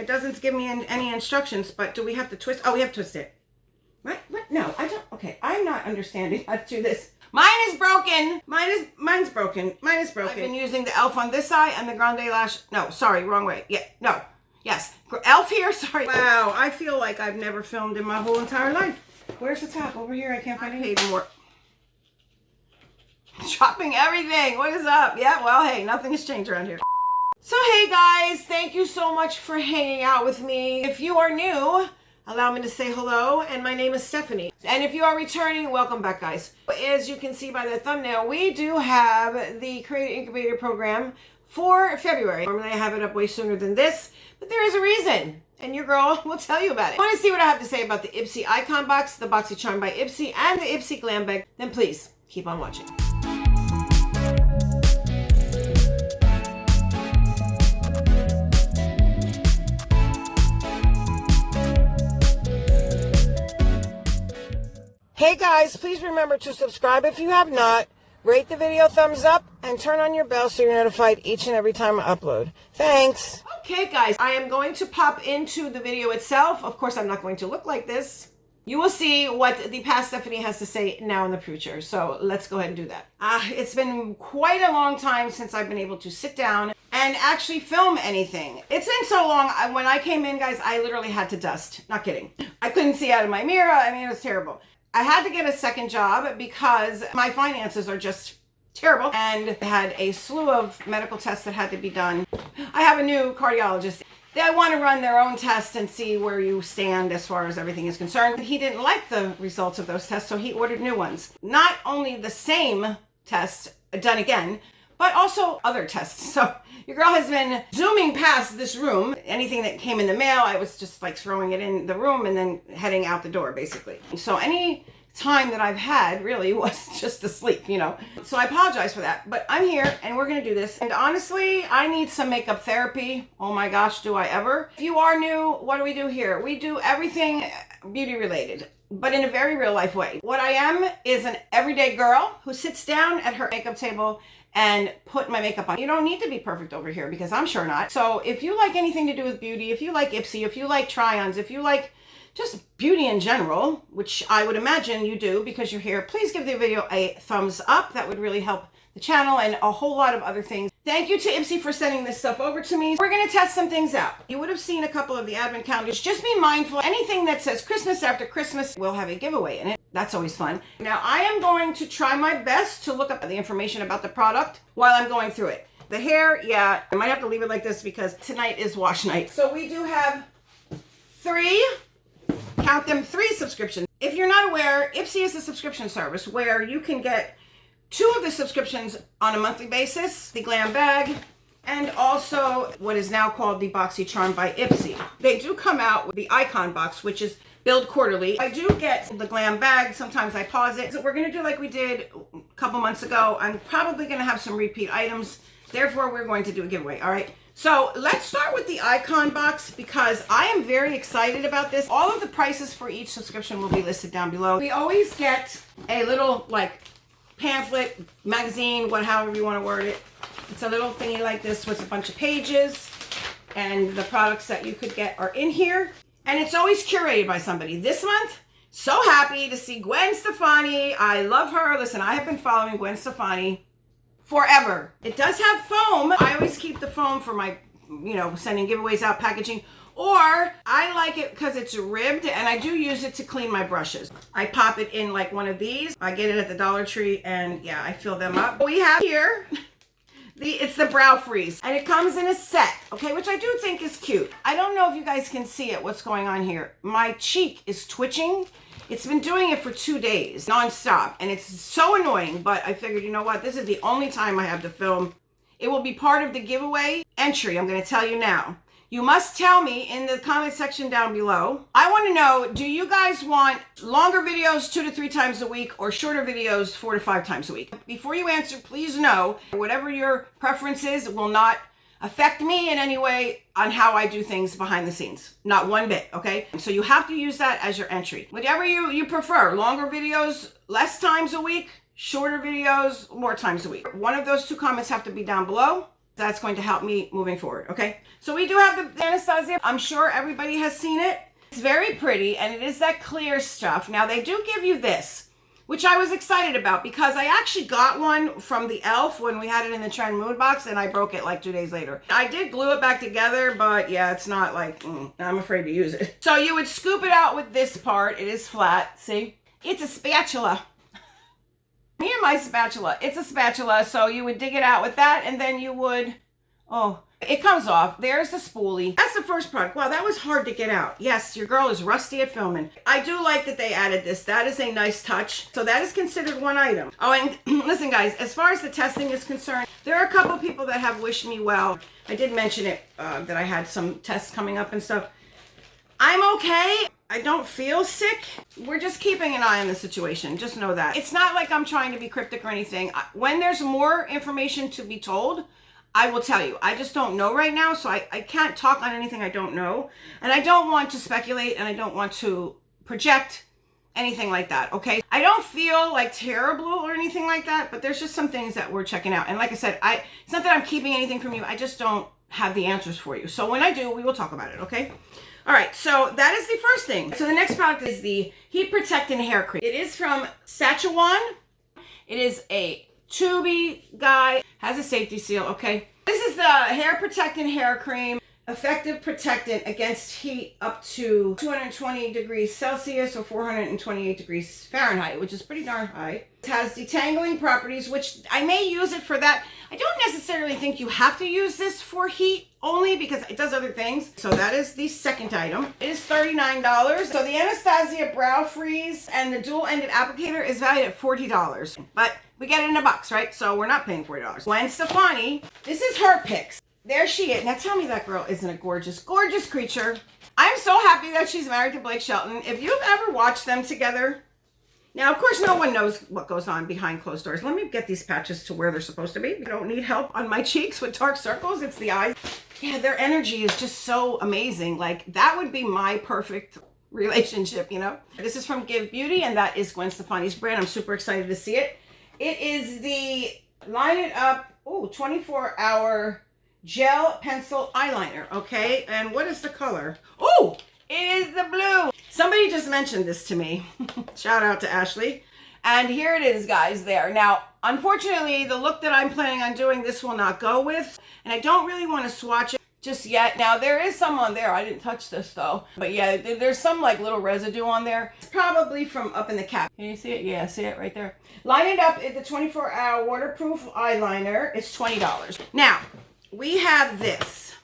doesn't give me any instructions, but do we have to twist? Oh, we have to twist it. What? No, I don't. Okay, I'm not understanding how to do this. Mine is broken. Mine's broken. Mine is broken. I've been using the elf on this eye and the grande lash. No, sorry, wrong way. Yeah, no. Yes, elf here, sorry. Wow, I feel like I've never filmed in my whole entire life. Where's the top? Over here, I can't find it. Paid more. Dropping everything. What is up? Yeah, well, hey, nothing has changed around here. So, hey guys, thank you so much for hanging out with me. If you are new, allow me to say hello, and my name is Stephanie. And if you are returning, welcome back, guys. As you can see by the thumbnail, we do have the Create Incubator program for February. Normally I have it up way sooner than this, but there is a reason, and your girl will tell you about it. If you want to see what I have to say about the Ipsy icon box, the Boxycharm by Ipsy, and the Ipsy glam bag, then please keep on watching. Hey guys, please remember to subscribe if you have not, rate the video thumbs up, and turn on your bell so you're notified each and every time I upload. Thanks. Okay guys, I am going to pop into the video itself. Of course, I'm not going to look like this. You will see what the past Stephanie has to say now in the future. So let's go ahead and do that. It's been quite a long time since I've been able to sit down and actually film anything. It's been so long. When I came in, guys, I literally had to dust. Not kidding. I couldn't see out of my mirror. I mean, it was terrible. I had to get a second job because my finances are just terrible and had a slew of medical tests that had to be done. I have a new cardiologist. They want to run their own tests and see where you stand as far as everything is concerned. He didn't like the results of those tests, so he ordered new ones. Not only the same test done again, but also other tests. So your girl has been zooming past this room. Anything that came in the mail, I was just like throwing it in the room and then heading out the door, basically. So any time that I've had really was just to sleep, you know. So I apologize for that, but I'm here and we're gonna do this. And honestly, I need some makeup therapy. Oh my gosh, do I ever? If you are new, what do we do here? We do everything beauty related, but in a very real life way. What I am is an everyday girl who sits down at her makeup table and put my makeup on. You don't need to be perfect over here because I'm sure not. So if you like anything to do with beauty, if you like Ipsy, if you like try-ons, if you like just beauty in general, which I would imagine you do because you're here, please give the video a thumbs up. That would really help the channel and a whole lot of other things. Thank you to Ipsy for sending this stuff over to me. We're going to test some things out. You would have seen a couple of the advent calendars. Just be mindful. Anything that says Christmas after Christmas will have a giveaway in it. That's always fun. Now, I am going to try my best to look up the information about the product while I'm going through it. The hair, yeah, I might have to leave it like this because tonight is wash night. So we do have three subscriptions. If you're not aware, Ipsy is a subscription service where you can get 2 of the subscriptions on a monthly basis, the glam bag, and also what is now called the Boxycharm by Ipsy. They do come out with the icon box, which is billed quarterly. I do get the glam bag. Sometimes I pause it. So we're going to do like we did a couple months ago. I'm probably going to have some repeat items. Therefore, we're going to do a giveaway. All right. So let's start with the icon box because I am very excited about this. All of the prices for each subscription will be listed down below. We always get a little like pamphlet, magazine, however you want to word it. It's a little thingy like this with a bunch of pages, and the products that you could get are in here. And it's always curated by somebody. This month, so happy to see Gwen Stefani. I love her. Listen, I have been following Gwen Stefani forever. It does have foam. I always keep the foam for my, sending giveaways out, packaging. Or I like it because it's ribbed and I do use it to clean my brushes. I pop it in like one of these. I get it at the Dollar Tree and yeah, I fill them up. We have here, it's the Brow Freeze and it comes in a set, okay, which I do think is cute. I don't know if you guys can see it, what's going on here. My cheek is twitching. It's been doing it for 2 days, nonstop, and it's so annoying, but I figured, you know what, this is the only time I have to film. It will be part of the giveaway entry, I'm going to tell you now. You must tell me in the comment section down below. I want to know, do you guys want longer videos 2 to 3 times a week or shorter videos 4 to 5 times a week? Before you answer, please know, whatever your preference is will not affect me in any way on how I do things behind the scenes. Not one bit, okay? So you have to use that as your entry. Whatever you prefer, longer videos, less times a week, shorter videos, more times a week. One of those 2 comments have to be down below. That's going to help me moving forward, okay? So we do have the Anastasia. I'm sure everybody has seen it. It's very pretty, and it is that clear stuff. Now, they do give you this, which I was excited about because I actually got one from the e.l.f. when we had it in the Trend Mood box, and I broke it like 2 days later. I did glue it back together, but yeah, it's not like, I'm afraid to use it. So you would scoop it out with this part. It is flat, see? It's a spatula. Me and my spatula. It's a spatula, so you would dig it out with that, and then you would, oh, it comes off. There's the spoolie. That's the first product. Wow, that was hard to get out. Yes, your girl is rusty at filming. I do like that they added this. That is a nice touch. So that is considered one item. Oh, and listen, guys, as far as the testing is concerned, there are a couple people that have wished me well. I did mention it, that I had some tests coming up and stuff. I'm okay. I don't feel sick. We're just keeping an eye on the situation. Just know that. It's not like I'm trying to be cryptic or anything. When there's more information to be told, I will tell you. I just don't know right now, so I can't talk on anything I don't know. And I don't want to speculate, and I don't want to project anything like that, okay? I don't feel like terrible or anything like that, but there's just some things that we're checking out. And like I said, it's not that I'm keeping anything from you. I just don't have the answers for you. So when I do, we will talk about it, okay? All right, so that is the first thing. So the next product is the Heat Protectant Hair Cream. It is from Sachajuan. It is a tubey guy, has a safety seal, okay? This is the Hair Protectant Hair Cream, effective protectant against heat up to 220 degrees Celsius or 428 degrees Fahrenheit, which is pretty darn high. It has detangling properties, which I may use it for that. I don't necessarily think you have to use this for heat only because it does other things. So that is the second item. It is $39. So the Anastasia Brow Freeze and the dual-ended applicator is valued at $40. But we get it in a box, right? So we're not paying $40. Gwen Stefani, this is her picks. There she is. Now tell me that girl isn't a gorgeous, gorgeous creature. I'm so happy that she's married to Blake Shelton. If you've ever watched them together, now, of course, no one knows what goes on behind closed doors. Let me get these patches to where they're supposed to be. I don't need help on my cheeks with dark circles. It's the eyes. Yeah, their energy is just so amazing. Like, that would be my perfect relationship, you know? This is from Give Beauty, and that is Gwen Stefani's brand. I'm super excited to see it. It is the Line It Up, 24-hour gel pencil eyeliner, okay? And what is the color? Oh, it is the blue. Somebody just mentioned this to me. Shout out to Ashley. And here it is, guys, there. Now, unfortunately, the look that I'm planning on doing, this will not go with. And I don't really want to swatch it just yet. Now, there is some on there. I didn't touch this, though. But yeah, there's some, like, little residue on there. It's probably from up in the cap. Can you see it? Yeah, see it right there. Line It Up is the 24-hour waterproof eyeliner. It's $20. Now, we have this.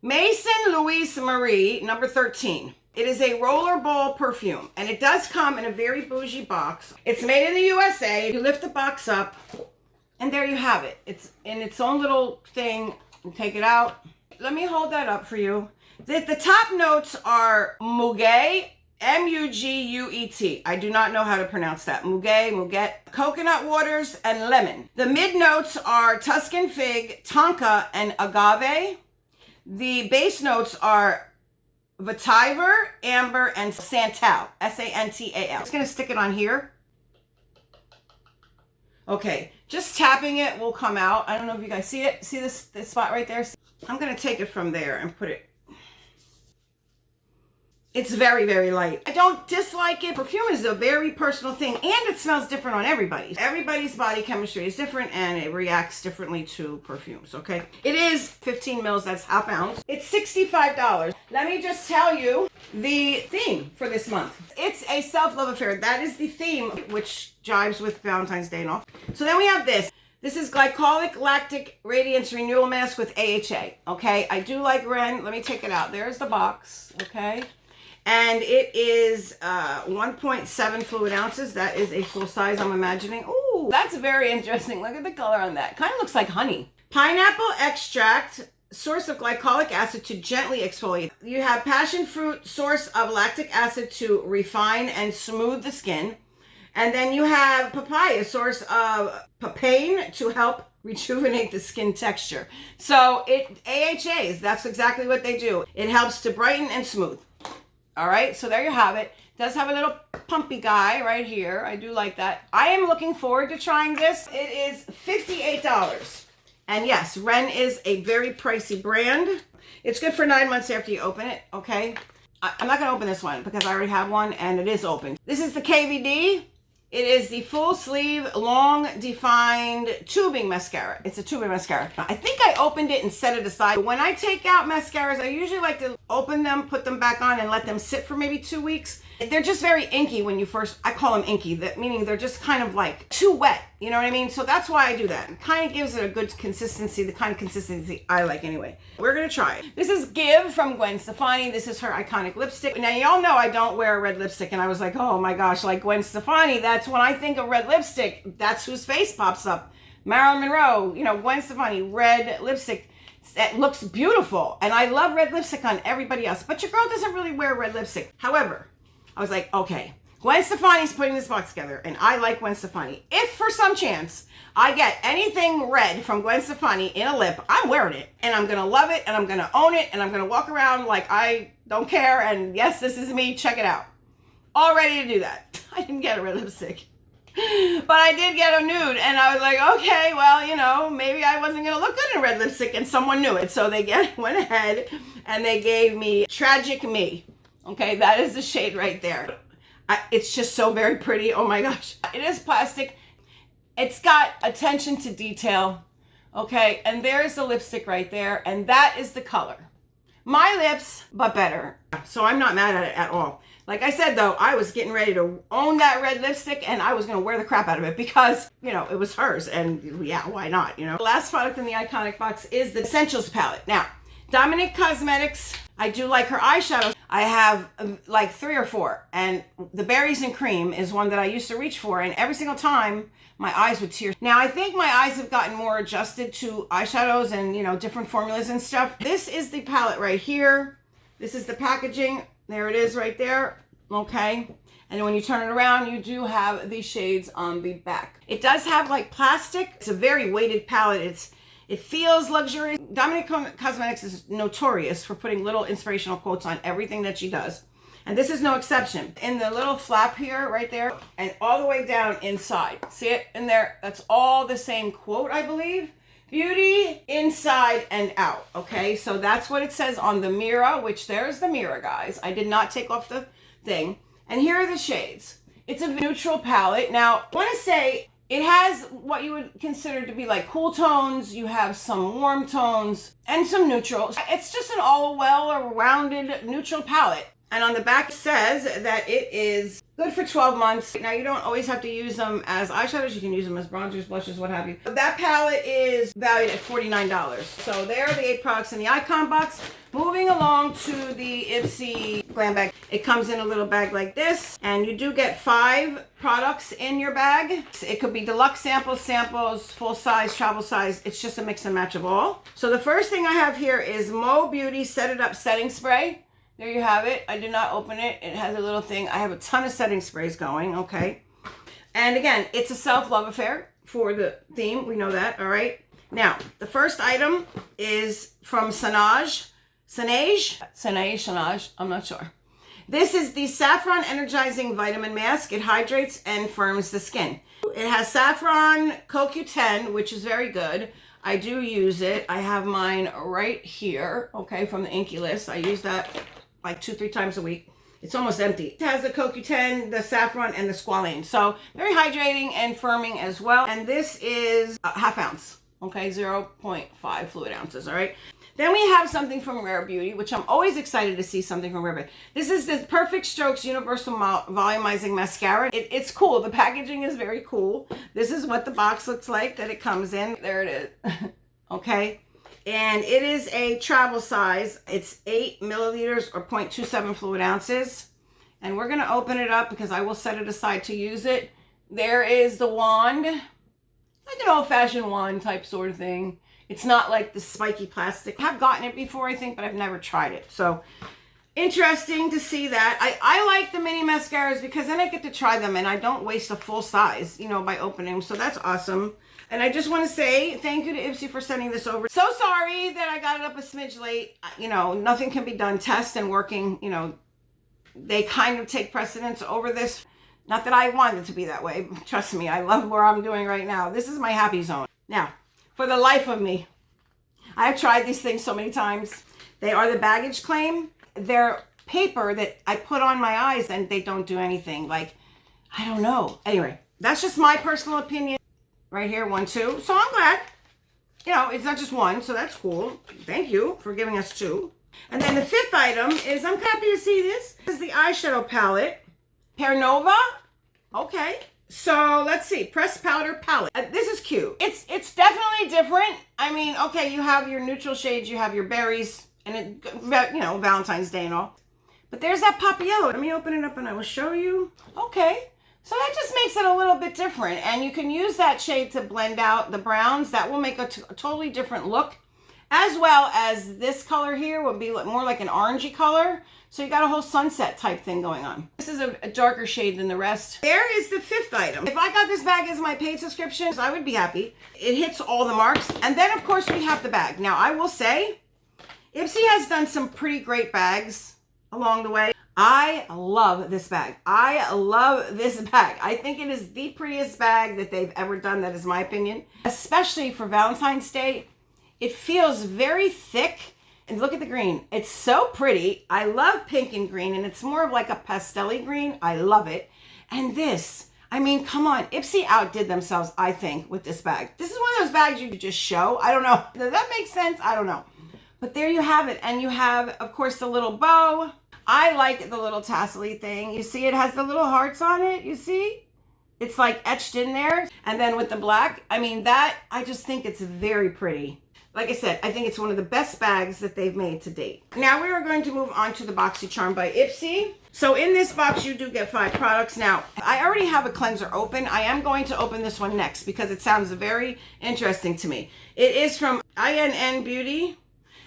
Maison Louise Marie, number 13. It is a rollerball perfume, and it does come in a very bougie box. It's made in the USA. You lift the box up, and there you have it. It's in its own little thing. You take it out. Let me hold that up for you. The top notes are Muguet, M-U-G-U-E-T. I do not know how to pronounce that. Muguet, coconut waters, and lemon. The mid notes are Tuscan fig, tonka, and agave. The base notes are vetiver, amber, and santal. S-A-N-T-A-L. I'm just going to stick it on here. Okay, just tapping it will come out. I don't know if you guys see it. See this spot right there? I'm going to take it from there and put it. It's very, very light. I don't dislike it. Perfume is a very personal thing, and it smells different on everybody. Everybody's body chemistry is different, and it reacts differently to perfumes, okay? It is 15 mils, that's half ounce. It's $65. Let me just tell you the theme for this month. It's a self-love affair. That is the theme, which jives with Valentine's Day and all. So then we have this. This is Glycolic Lactic Radiance Renewal Mask with AHA, okay? I do like Ren. Let me take it out. There's the box, okay? And it is 1.7 fluid ounces. That is a full size, I'm imagining. Ooh, that's very interesting. Look at the color on that. Kind of looks like honey. Pineapple extract, source of glycolic acid to gently exfoliate. You have passion fruit, source of lactic acid to refine and smooth the skin. And then you have papaya, source of papain to help rejuvenate the skin texture. So AHAs, that's exactly what they do. It helps to brighten and smooth. All right, so there you have it. It does have a little pumpy guy right here. I do like that. I am looking forward to trying this. It is $58. And yes, Ren is a very pricey brand. It's good for 9 months after you open it, okay? I'm not gonna open this one because I already have one and it is open. This is the KVD. It is the full sleeve, long defined tubing mascara. It's a tubing mascara. I think I opened it and set it aside. When I take out mascaras, I usually like to open them, put them back on and let them sit for maybe 2 weeks. They're just very inky when you first, I call them inky, that meaning they're just kind of like too wet. You know what I mean? So that's why I do that. It kind of gives it a good consistency, the kind of consistency I like anyway. We're gonna try it. This is Give from Gwen Stefani. This is her iconic lipstick. Now y'all know I don't wear a red lipstick and I was like, oh my gosh, like Gwen Stefani, that's when I think of red lipstick, that's whose face pops up. Marilyn Monroe, you know, Gwen Stefani, red lipstick. That looks beautiful. And I love red lipstick on everybody else, but your girl doesn't really wear red lipstick. However, I was like, okay, Gwen Stefani's putting this box together, and I like Gwen Stefani. If for some chance I get anything red from Gwen Stefani in a lip, I'm wearing it, and I'm gonna love it, and I'm gonna own it, and I'm gonna walk around like I don't care, and yes, this is me, check it out. All ready to do that. I didn't get a red lipstick, but I did get a nude, and I was like, okay, well, you know, maybe I wasn't gonna look good in red lipstick, and someone knew it, so they went ahead, and they gave me Tragic Me. Okay, that is the shade right there. It's just so very pretty. Oh my gosh. It is plastic. It's got attention to detail. Okay, and there's the lipstick right there, and that is the color. My lips, but better. So I'm not mad at it at all. Like I said though, I was getting ready to own that red lipstick and I was gonna wear the crap out of it because, you know, it was hers and yeah, why not, you know? The last product in the Iconic box is the Essentials palette. Now, Dominique Cosmetics, I do like her eyeshadows. I have like 3 or 4, and the Berries and Cream is one that I used to reach for, and every single time my eyes would tear. Now I think my eyes have gotten more adjusted to eyeshadows and, you know, different formulas and stuff. This is the palette right here. This is the packaging. There it is right there. Okay. And when you turn it around, you do have these shades on the back. It does have like plastic. It's a very weighted palette. It feels luxurious. Dominique Cosmetics is notorious for putting little inspirational quotes on everything that she does. And this is no exception. In the little flap here, right there, and all the way down inside. See it in there? That's all the same quote, I believe. Beauty inside and out, okay? So that's what it says on the mirror, which there's the mirror, guys. I did not take off the thing. And here are the shades. It's a neutral palette. Now, I want to say, it has what you would consider to be like cool tones. You have some warm tones and some neutrals. It's just an all well-rounded neutral palette. And on the back it says that it is good for 12 months. Now you don't always have to use them as eyeshadows. You can use them as bronzers, blushes, what have you. That palette is valued at $49. So there are the 8 products in the Icon box. Moving along to the Ipsy glam bag. It comes in a little bag like this, and you do get 5 products in your bag. It could be deluxe samples, full size, travel size. It's just a mix and match of all. So the first thing I have here is Mo Beauty Set It Up Setting Spray. There you have it. I did not open it. It has a little thing. I have a ton of setting sprays going, okay? And again, it's a self-love affair for the theme. We know that, all right? Now, the first item is from Sanage, I'm not sure. This is the Saffron Energizing Vitamin Mask. It hydrates and firms the skin. It has saffron CoQ10, which is very good. I do use it. I have mine right here, okay, from the Inky list. I use that like 2-3 times a week. It's almost empty. It has the CoQ10, the saffron, and the squalane. So very hydrating and firming as well. And this is a ½ ounce, okay, 0.5 fluid ounces, all right? Then we have something from Rare Beauty, which I'm always excited to see something from Rare Beauty. This is the Perfect Strokes Universal Volumizing Mascara. It's cool. The packaging is very cool. This is what the box looks like that it comes in. There it is. Okay. And it is a travel size. It's 8 milliliters or 0.27 fluid ounces. And we're going to open it up because I will set it aside to use it. There is the wand. Like an old-fashioned wand type sort of thing. It's not like the spiky plastic. I've gotten it before, I think, but I've never tried it. So interesting to see that. I like the mini mascaras because then I get to try them and I don't waste a full size, you know, by opening them. So that's awesome. And I just want to say thank you to Ipsy for sending this over. So sorry that I got it up a smidge late. You know, nothing can be done. Test and working, you know, they kind of take precedence over this. Not that I want it to be that way. Trust me, I love where I'm doing right now. This is my happy zone. Now, for the life of me. I've tried these things so many times. They are the baggage claim. They're paper that I put on my eyes and they don't do anything. Like, I don't know. Anyway, that's just my personal opinion. Right here, 1, 2. So I'm glad. You know, it's not just one, so that's cool. Thank you for giving us 2. And then the 5th item is, I'm happy to see this. This is the eyeshadow palette. Pear Nova. Okay. So let's see. Pressed powder palette. This is cute. It's definitely different. I mean, okay, you have your neutral shades, you have your berries, and it, you know, Valentine's Day and all. But there's that poppy yellow. Let me open it up and I will show you. Okay. So that just makes it a little bit different. And you can use that shade to blend out the browns. That will make a totally different look. As well as this color here will be more like an orangey color. So you got a whole sunset type thing going on. This is a darker shade than the rest. There is the 5th item. If I got this bag as my paid subscription, I would be happy. It hits all the marks. And then of course we have the bag. Now I will say, Ipsy has done some pretty great bags along the way. I love this bag. I love this bag. I think it is the prettiest bag that they've ever done. That is my opinion. Especially for Valentine's Day. It feels very thick. And look at the green. It's so pretty. I love pink and green. And it's more of like a pastel-y green. I love it. And this, I mean, come on. Ipsy outdid themselves, I think, with this bag. This is one of those bags you could just show. I don't know. Does that make sense? I don't know. But there you have it. And you have, of course, the little bow. I like the little tassel-y thing. You see it has the little hearts on it. You see? It's like etched in there. And then with the black, I mean, that, I just think it's very pretty. Like I said, I think it's one of the best bags that they've made to date. Now we are going to move on to the BoxyCharm by Ipsy. So in this box, you do get 5 products. Now, I already have a cleanser open. I am going to open this one next because it sounds very interesting to me. It is from INN Beauty.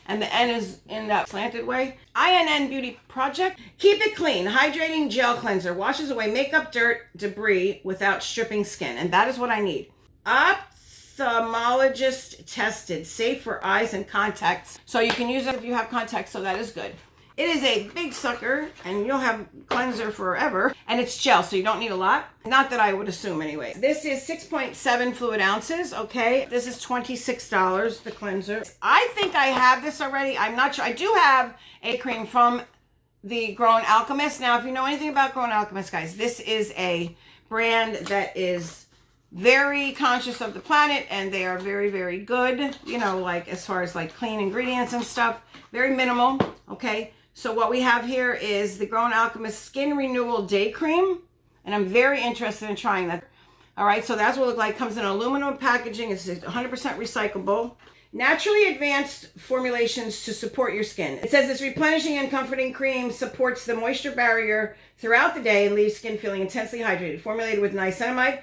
And the N is in that slanted way. INN Beauty Project. Keep it clean. Hydrating gel cleanser. Washes away makeup, dirt, debris without stripping skin. And that is what I need. Ophthalmologist tested. Safe for eyes and contacts. So you can use it if you have contacts. So that is good. It is a big sucker. And you'll have cleanser forever. And it's gel. So you don't need a lot. Not that I would assume anyway. This is 6.7 fluid ounces. Okay. This is $26. The cleanser. I think I have this already. I'm not sure. I do have a cream from the Grown Alchemist. Now, if you know anything about Grown Alchemist, guys, this is a brand that is very conscious of the planet. And they are very, very good. You know, like as far as like clean ingredients and stuff. Very minimal. Okay. So what we have here is the Grown Alchemist Skin Renewal Day Cream. And I'm very interested in trying that. All right, so that's what it looks like. Comes in aluminum packaging. It's 100% recyclable. Naturally advanced formulations to support your skin. It says this replenishing and comforting cream supports the moisture barrier throughout the day and leaves skin feeling intensely hydrated. Formulated with niacinamide,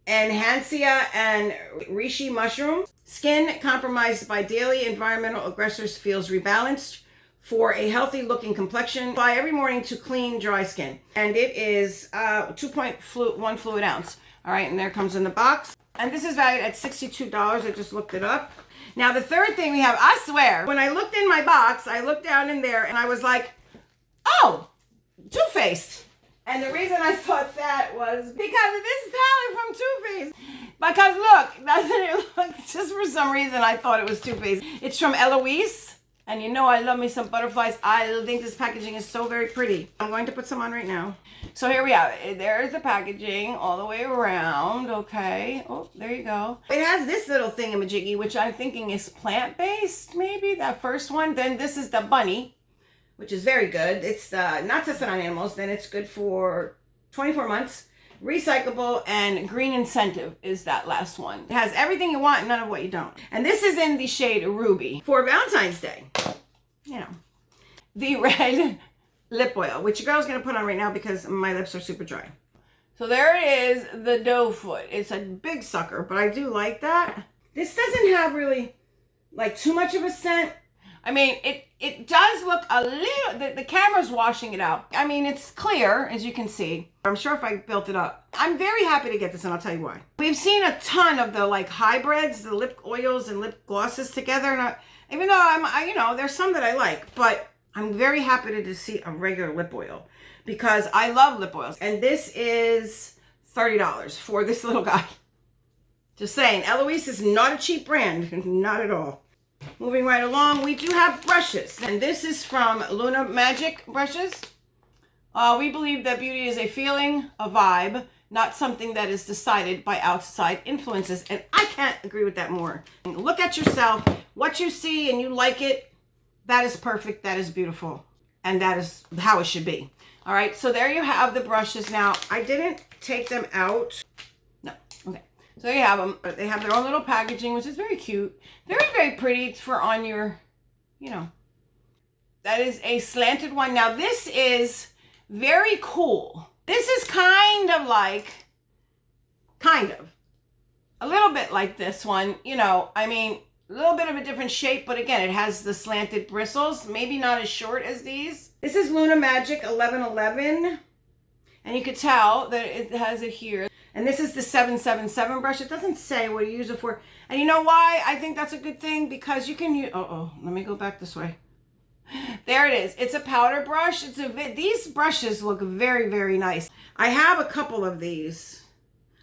enhancia, and reishi mushroom. Skin compromised by daily environmental aggressors feels rebalanced for a healthy looking complexion. Apply every morning to clean dry skin. And it is 2.1 fluid ounce. All right, and there comes in the box. And this is valued at $62. I just looked it up. Now the third thing we have, I swear, when I looked in my box, I looked down in there and I was like, oh, Too Faced. And the reason I thought that was because of this palette from Too Faced. Because look, doesn't it look, just for some reason I thought it was Too Faced. It's from Eloise. And you know I love me some butterflies. I think this packaging is so very pretty. I'm going to put some on right now. So here we have it. There's the packaging all the way around. Okay. Oh, there you go. It has this little thingamajiggy, which I'm thinking is plant-based, maybe. That first one. Then this is the bunny, which is very good. It's not tested on animals. Then it's good for 24 months. Recyclable, and green incentive is that last one. It has everything you want and none of what you don't. And this is in the shade Ruby for Valentine's Day. You know, the red lip oil, which your girl's gonna put on right now because my lips are super dry. So there it is, the doe foot. It's a big sucker, but I do like that. This doesn't have really like too much of a scent. I mean, it does look a little, the camera's washing it out. I mean, it's clear, as you can see. I'm sure if I built it up. I'm very happy to get this, and I'll tell you why. We've seen a ton of the like hybrids, the lip oils and lip glosses together. And even though you know, there's some that I like, but I'm very happy to just see a regular lip oil because I love lip oils. And this is $30 for this little guy. Just saying, Eloise is not a cheap brand, not at all. Moving right along, we do have brushes, and this is from Luna Magic brushes. We believe that beauty is a feeling, a vibe, not something that is decided by outside influences, and I can't agree with that more. Look at yourself, what you see and you like it, that is perfect, that is beautiful, and that is how it should be. All right, so there you have the brushes. Now, I didn't take them out. No, okay. So there you have them. They have their own little packaging, which is very cute. Very, very pretty for on your, you know. That is a slanted one. Now, this is very cool. This is kind of, a little bit like this one, you know, I mean, a little bit of a different shape, but again, it has the slanted bristles, maybe not as short as these. This is Luna Magic 1111, and you could tell that it has it here. And this is the 777 brush. It doesn't say what you use it for. And you know why I think that's a good thing? Because you can use, let me go back this way. There it is. It's a powder brush. These brushes look very, very nice. I have a couple of these.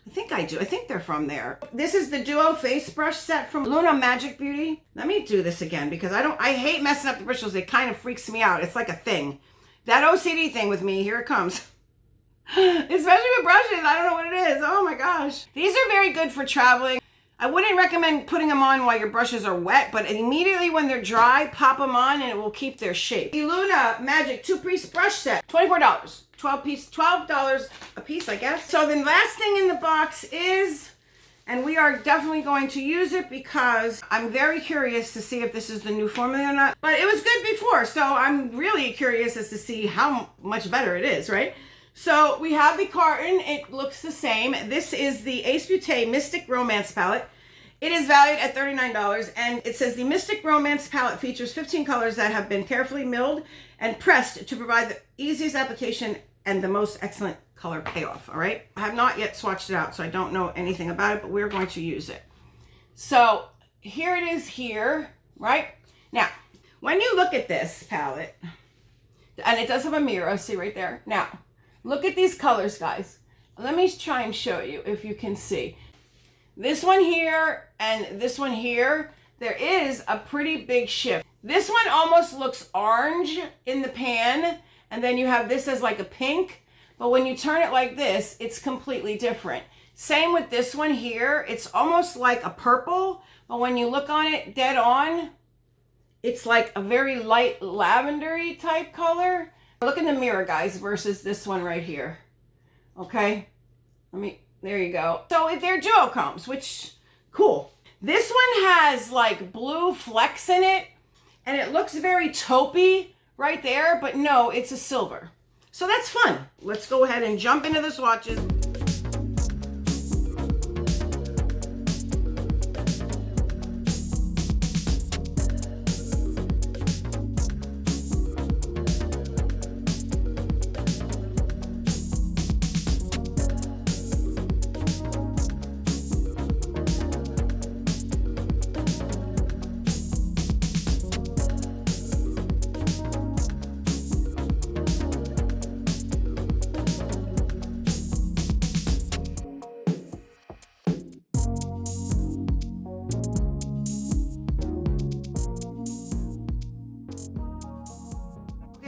I think I do. I think they're from there. This is the Duo Face Brush set from Luna Magic Beauty. Let me do this again because I hate messing up the bristles. It kind of freaks me out. It's like a thing. That OCD thing with me, here it comes. Especially with brushes. I don't know what it is. Oh my gosh. These are very good for traveling. I wouldn't recommend putting them on while your brushes are wet, but immediately when they're dry, pop them on and it will keep their shape. The Luna Magic 2-piece brush set, $24. $12 a piece, I guess. So the last thing in the box is, and we are definitely going to use it because I'm very curious to see if this is the new formula or not. But it was good before, so I'm really curious as to see how much better it is, right? So we have the carton. It looks the same. This is the Ace Beauté Mystic Romance palette. It is valued at $39, and it says the Mystic Romance palette features 15 colors that have been carefully milled and pressed to provide the easiest application and the most excellent color payoff, all right? I have not yet swatched it out, so I don't know anything about it, but we're going to use it. So here it is here, right? Now, when you look at this palette, and it does have a mirror, see right there. Now, look at these colors, guys. Let me try and show you if you can see. This one here and this one here, there is a pretty big shift. This one almost looks orange in the pan, and then you have this as like a pink, but when you turn it like this, it's completely different. Same with this one here. It's almost like a purple, but when you look on it dead on, it's like a very light lavendery type color. Look in the mirror, guys, versus this one right here. Okay, there you go. So they're duochromes, which, cool. This one has like blue flecks in it, and it looks very taupey right there, but no, it's a silver. So that's fun. Let's go ahead and jump into the swatches.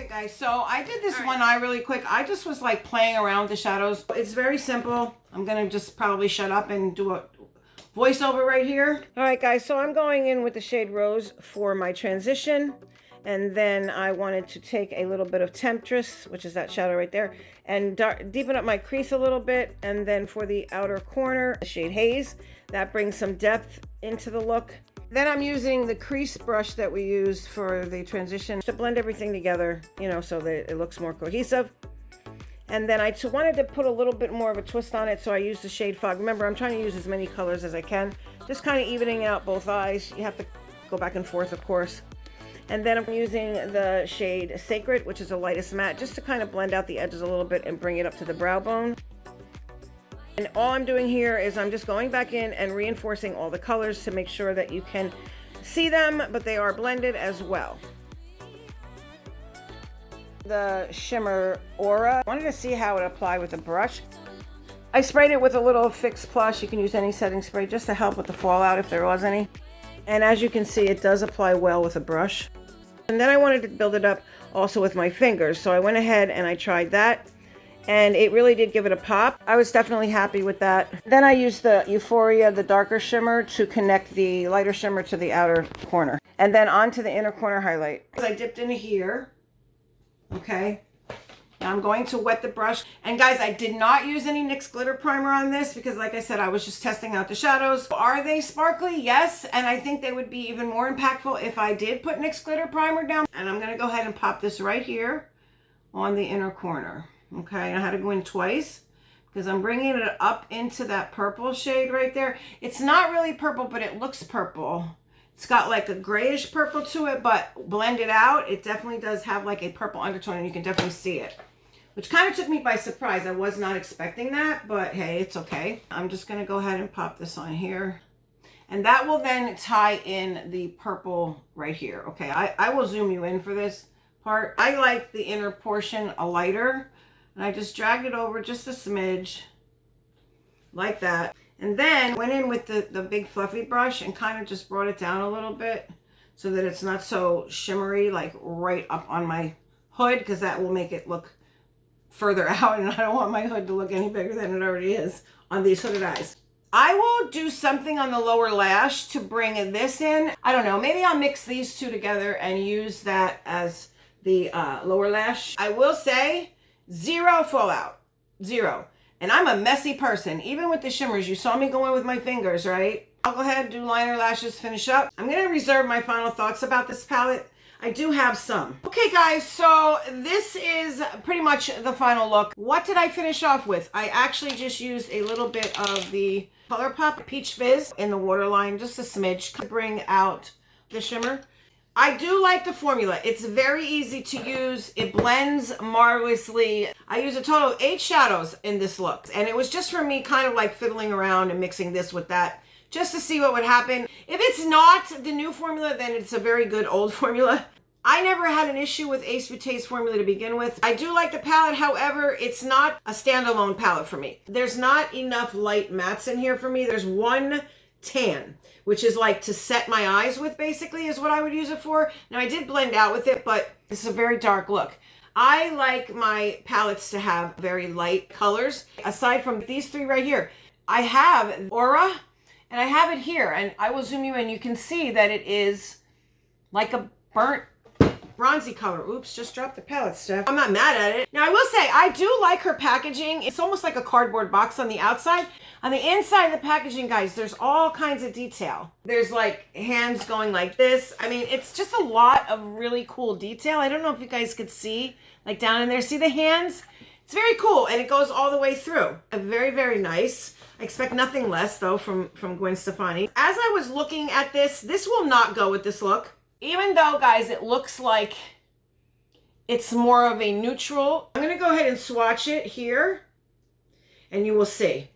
Guys, so I did this one eye really quick. I just was like playing around with the shadows. It's very simple. I'm gonna just probably shut up and do a voiceover right here. All right, guys, so I'm going in with the shade Rose for my transition, and then I wanted to take a little bit of Temptress, which is that shadow right there, and deepen up my crease a little bit. And then for the outer corner, the shade Haze, that brings some depth into the look. Then I'm using the crease brush that we used for the transition to blend everything together, you know, so that it looks more cohesive. And then I wanted to put a little bit more of a twist on it, so I used the shade Fog. Remember, I'm trying to use as many colors as I can, just kind of evening out both eyes. You have to go back and forth, of course. And then I'm using the shade Sacred, which is the lightest matte, just to kind of blend out the edges a little bit and bring it up to the brow bone. And all I'm doing here is I'm just going back in and reinforcing all the colors to make sure that you can see them, but they are blended as well. The shimmer Aura, I wanted to see how it applied with the brush. I sprayed it with a little Fix Plus. You can use any setting spray just to help with the fallout if there was any. And as you can see, it does apply well with a brush. And then I wanted to build it up also with my fingers. So I went ahead and I tried that. And it really did give it a pop. I was definitely happy with that. Then I used the Euphoria, the darker shimmer, to connect the lighter shimmer to the outer corner. And then onto the inner corner highlight. I dipped into here. Okay. Now I'm going to wet the brush. And guys, I did not use any NYX glitter primer on this because like I said, I was just testing out the shadows. Are they sparkly? Yes. And I think they would be even more impactful if I did put NYX glitter primer down. And I'm going to go ahead and pop this right here on the inner corner. Okay, I had to go in twice because I'm bringing it up into that purple shade right there. It's not really purple, but it looks purple. It's got like a grayish purple to it, but blended out, it definitely does have like a purple undertone and you can definitely see it, which kind of took me by surprise. I was not expecting that, but hey, it's okay. I'm just going to go ahead and pop this on here. And that will then tie in the purple right here. Okay, I will zoom you in for this part. I like the inner portion a lighter. And I just dragged it over just a smidge, like that. And then went in with the big fluffy brush and kind of just brought it down a little bit so that it's not so shimmery, like right up on my hood, because that will make it look further out. And I don't want my hood to look any bigger than it already is on these hooded eyes. I will do something on the lower lash to bring this in. I don't know, maybe I'll mix these two together and use that as the lower lash. I will say, zero fallout, zero. And I'm a messy person, even with the shimmers. You saw me go in with my fingers, right? I'll go ahead and do liner, lashes, finish up. I'm gonna reserve my final thoughts about this palette. I do have some. Okay guys, so this is pretty much the final look. What did I finish off with? I actually just used a little bit of the ColourPop Peach Fizz in the waterline, just a smidge to bring out the shimmer. I do like the formula. It's very easy to use. It blends marvelously. I use a total of 8 shadows in this look. And it was just for me kind of like fiddling around and mixing this with that just to see what would happen. If it's not the new formula, then it's a very good old formula. I never had an issue with Ace Beauté's formula to begin with. I do like the palette. However, it's not a standalone palette for me. There's not enough light mattes in here for me. There's one tan, which is like to set my eyes with, basically, is what I would use it for. Now, I did blend out with it, but this is a very dark look. I like my palettes to have very light colors. Aside from these 3 right here, I have Aura, and I have it here, and I will zoom you in. You can see that it is like a burnt bronzy color. Oops, just dropped the palette, Steph. I'm not mad at it. Now, I will say, I do like her packaging. It's almost like a cardboard box on the outside. On the inside of the packaging, guys, there's all kinds of detail. There's like hands going like this. I mean, it's just a lot of really cool detail. I don't know if you guys could see, like down in there. See the hands? It's very cool, and it goes all the way through. Very, very nice. I expect nothing less, though, from Gwen Stefani. As I was looking at this will not go with this look. Even though, guys, it looks like it's more of a neutral. I'm going to go ahead and swatch it here, and you will see.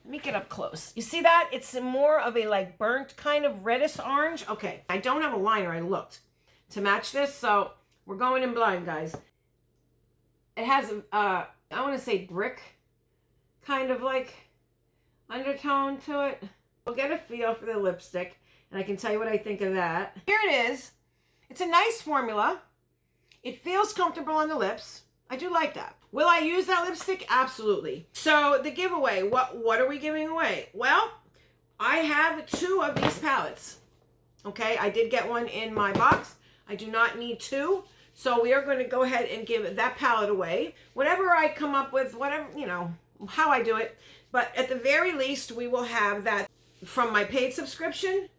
Let me get up close. You see that? It's more of a like burnt kind of reddish orange. Okay, I don't have a liner. I looked to match this, so we're going in blind, guys. It has, I want to say brick kind of like undertone to it. We'll get a feel for the lipstick. And I can tell you what I think of that. Here it is. It's a nice formula. It feels comfortable on the lips. I do like that. Will I use that lipstick? Absolutely. So the giveaway, what are we giving away? Well, I have 2 of these palettes. Okay, I did get one in my box. I do not need 2. So we are going to go ahead and give that palette away. Whatever I come up with, whatever, you know, how I do it. But at the very least, we will have that from my paid subscription.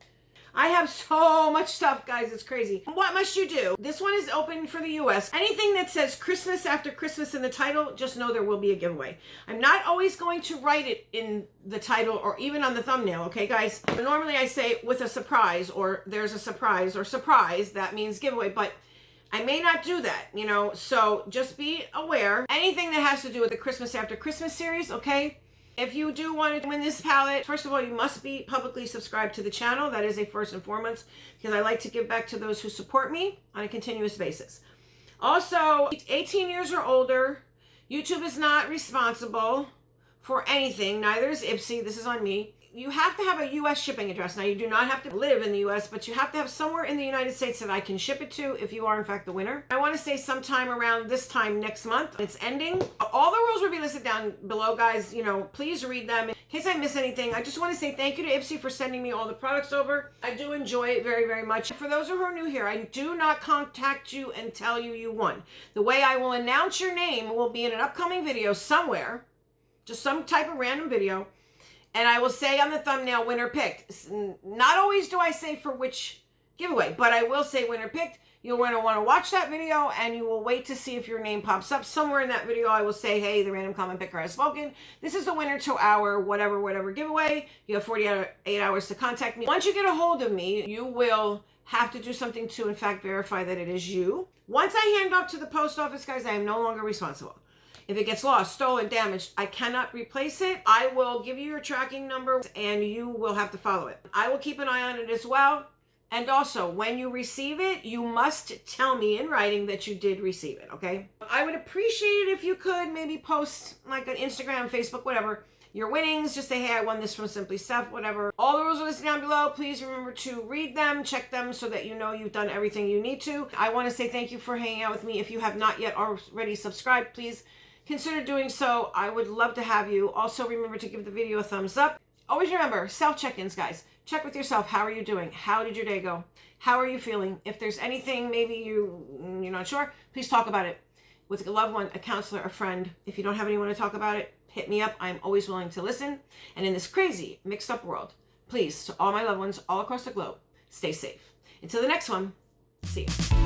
I have so much stuff, guys. It's crazy. What must you do? This one is open for the US. Anything that says Christmas after Christmas in the title, just know there will be a giveaway. I'm not always going to write it in the title or even on the thumbnail, okay, guys? But normally I say with a surprise or there's a surprise or surprise. That means giveaway, but I may not do that, you know? So just be aware. Anything that has to do with the Christmas after Christmas series, okay? If you do want to win this palette, first of all, you must be publicly subscribed to the channel. That is a first and foremost, because I like to give back to those who support me on a continuous basis. Also, 18 years or older, YouTube is not responsible for anything. Neither is Ipsy. This is on me. You have to have a U.S. shipping address. Now, you do not have to live in the U.S., but you have to have somewhere in the United States that I can ship it to if you are, in fact, the winner. I want to say sometime around this time next month. It's ending. All the rules will be listed down below, guys. You know, please read them. In case I miss anything, I just want to say thank you to Ipsy for sending me all the products over. I do enjoy it very, very much. For those who are new here, I do not contact you and tell you you won. The way I will announce your name will be in an upcoming video somewhere, just some type of random video. And I will say on the thumbnail, winner picked. Not always do I say for which giveaway, but I will say winner picked. You're going to want to watch that video, and you will wait to see if your name pops up. Somewhere in that video, I will say, hey, the random comment picker has spoken. This is the winner to our whatever giveaway. You have 48 hours to contact me. Once you get a hold of me, you will have to do something to, in fact, verify that it is you. Once I hand off to the post office, guys, I am no longer responsible. If it gets lost, stolen, damaged, I cannot replace it. I will give you your tracking number and you will have to follow it. I will keep an eye on it as well. And also, when you receive it, you must tell me in writing that you did receive it, okay? I would appreciate it if you could maybe post like on Instagram, Facebook, whatever, your winnings. Just say, hey, I won this from Simply Steph, whatever. All the rules are listed down below. Please remember to read them, check them so that you know you've done everything you need to. I want to say thank you for hanging out with me. If you have not yet already subscribed, please consider doing so. I would love to have you. Also, remember to give the video a thumbs up. Always remember, self-check-ins, guys. Check with yourself. How are you doing? How did your day go? How are you feeling? If there's anything maybe you're not sure, please talk about it with a loved one, a counselor, a friend. If you don't have anyone to talk about it, hit me up. I'm always willing to listen. And in this crazy, mixed-up world, please, to all my loved ones all across the globe, stay safe. Until the next one, see you.